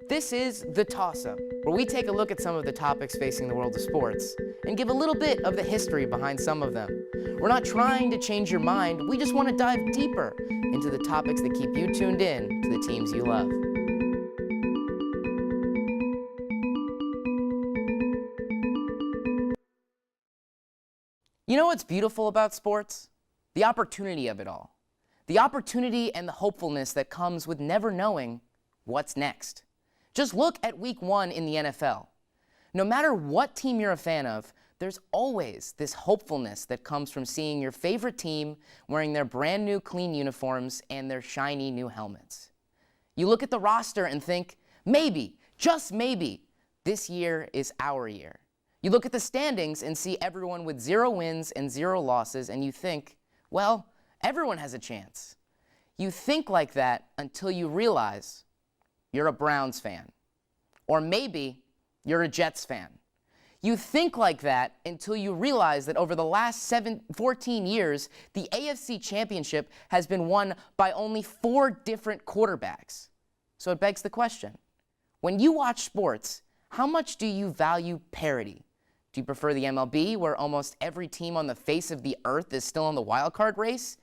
This is The Toss-Up, where we take a look at some of the topics facing the world of sports and give a little bit of the history behind some of them. We're not trying to change your mind, we just want to dive deeper into the topics that keep you tuned in to the teams you love. You know what's beautiful about sports? The opportunity of it all. The opportunity and the hopefulness that comes with never knowing what's next. Just look at week 1 in the NFL. No matter what team you're a fan of, there's always this hopefulness that comes from seeing your favorite team wearing their brand new clean uniforms and their shiny new helmets. You look at the roster and think, maybe, just maybe, this year is our year. You look at the standings and see everyone with 0 wins and 0 losses, and you think, well, everyone has a chance. You think like that until you realize you're a Browns fan. Or maybe you're a Jets fan. You think like that until you realize that over the last 14 years, the AFC Championship has been won by only 4 different quarterbacks. So it begs the question, when you watch sports, how much do you value parity? Do you prefer the MLB, where almost every team on the face of the earth is still in the wild card race?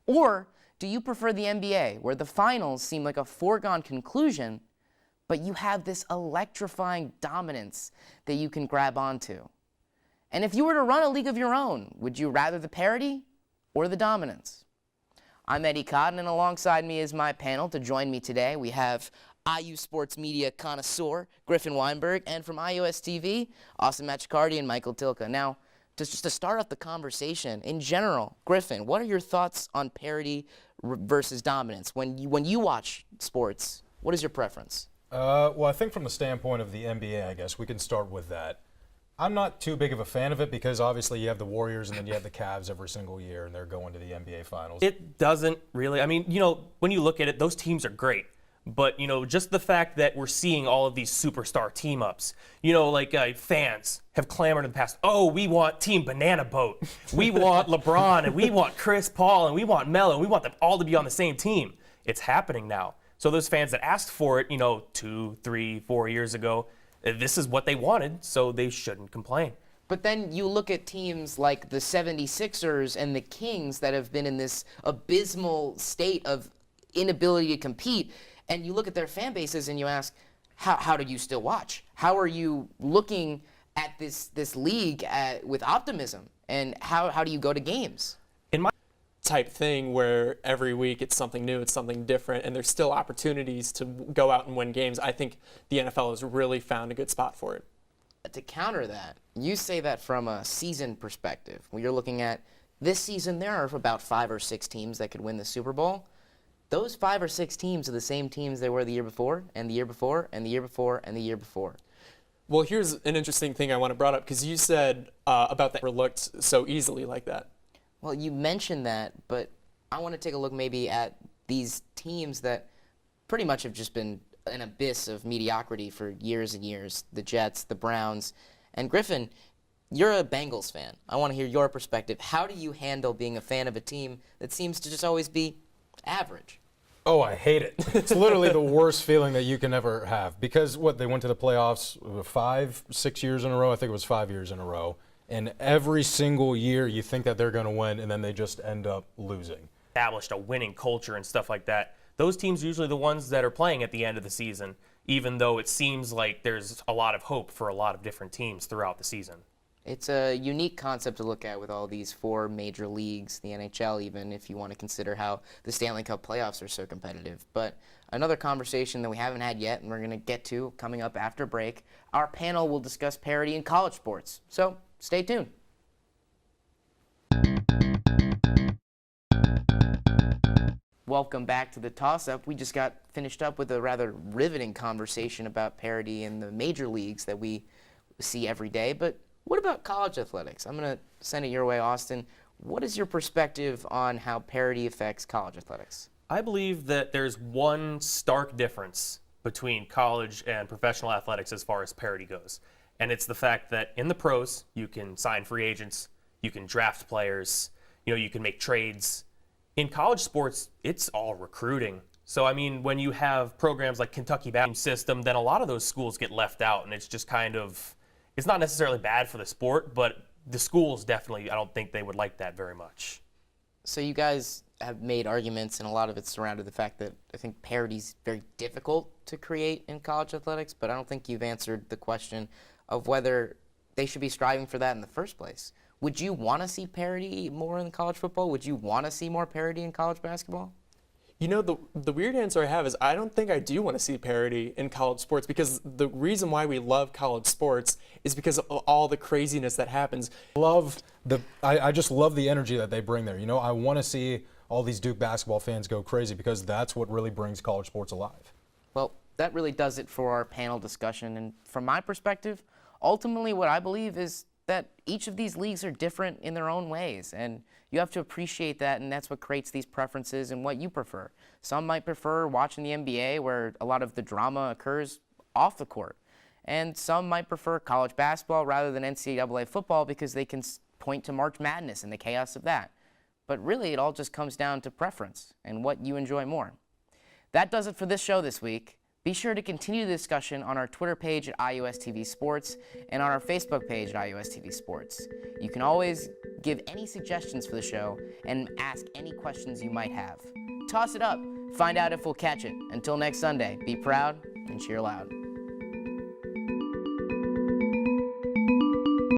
Or do you prefer the NBA, where the finals seem like a foregone conclusion, but you have this electrifying dominance that you can grab onto? And if you were to run a league of your own, would you rather the parity or the dominance? I'm Eddie Cotton, and alongside me is my panel. To join me today, we have IU sports media connoisseur Griffin Weinberg, and from iOS TV, Austin Machicardi and Michael Tilka. Now, just to start off the conversation, in general, Griffin, what are your thoughts on parity versus dominance? When you watch sports, what is your preference? Well, I think from the standpoint of the NBA, I guess we can start with that. I'm not too big of a fan of it because obviously you have the Warriors and then you have the Cavs every single year, and they're going to the NBA Finals. It doesn't really. I mean, when you look at it, those teams are great. But, just the fact that we're seeing all of these superstar team-ups, fans have clamored in the past, oh, we want Team Banana Boat. We want LeBron, and we want Chris Paul, and we want Melo, and we want them all to be on the same team. It's happening now. So those fans that asked for it, 2, 3, 4 years ago, this is what they wanted, so they shouldn't complain. But then you look at teams like the 76ers and the Kings that have been in this abysmal state of inability to compete, and you look at their fan bases and you ask, how do you still watch? How are you looking at this league with optimism? And how do you go to games? In my type thing where every week it's something new, it's something different, and there's still opportunities to go out and win games, I think the NFL has really found a good spot for it. To counter that, you say that from a season perspective. When you're looking at this season, there are about 5 or 6 teams that could win the Super Bowl. Those 5 or 6 teams are the same teams they were the year before, and the year before, and the year before, and the year before. Well, here's an interesting thing I want to bring up, because you said about that overlooked so easily like that. Well, you mentioned that, but I want to take a look maybe at these teams that pretty much have just been an abyss of mediocrity for years and years. The Jets, the Browns, and Griffin, you're a Bengals fan. I want to hear your perspective. How do you handle being a fan of a team that seems to just always be average? Oh, I hate it. It's literally the worst feeling that you can ever have. Because they went to the playoffs 5, 6 years in a row. I think it was 5 years in a row. And every single year you think that they're going to win, and then they just end up losing. Established a winning culture and stuff like that. Those teams are usually the ones that are playing at the end of the season, even though it seems like there's a lot of hope for a lot of different teams throughout the season. It's a unique concept to look at with all these 4 major leagues, the NHL even, if you want to consider how the Stanley Cup playoffs are so competitive. But another conversation that we haven't had yet, and we're going to get to coming up after break, our panel will discuss parity in college sports. So stay tuned. Welcome back to the Toss-Up. We just got finished up with a rather riveting conversation about parity in the major leagues that we see every day. But what about college athletics? I'm going to send it your way, Austin. What is your perspective on how parity affects college athletics? I believe that there's one stark difference between college and professional athletics as far as parity goes. And it's the fact that in the pros, you can sign free agents, you can draft players, you can make trades. In college sports, it's all recruiting. So, I mean, when you have programs like Kentucky basketball system, then a lot of those schools get left out, and it's just kind of, it's not necessarily bad for the sport, but the schools definitely, I don't think they would like that very much. So you guys have made arguments, and a lot of it's surrounded the fact that I think parity's very difficult to create in college athletics, but I don't think you've answered the question of whether they should be striving for that in the first place. Would you want to see parity more in college football? Would you want to see more parity in college basketball? You know, the weird answer I have is I don't think I do want to see parity in college sports, because the reason why we love college sports is because of all the craziness that happens. I just love the energy that they bring there. You know, I want to see all these Duke basketball fans go crazy because that's what really brings college sports alive. Well, that really does it for our panel discussion. And from my perspective, ultimately what I believe is that each of these leagues are different in their own ways. And you have to appreciate that, and that's what creates these preferences and what you prefer. Some might prefer watching the NBA, where a lot of the drama occurs off the court. And some might prefer college basketball rather than NCAA football because they can point to March Madness and the chaos of that. But really, it all just comes down to preference and what you enjoy more. That does it for this show this week. Be sure to continue the discussion on our Twitter page at iUSTV Sports and on our Facebook page at iUSTV Sports. You can always give any suggestions for the show and ask any questions you might have. Toss it up. Find out if we'll catch it. Until next Sunday, be proud and cheer loud.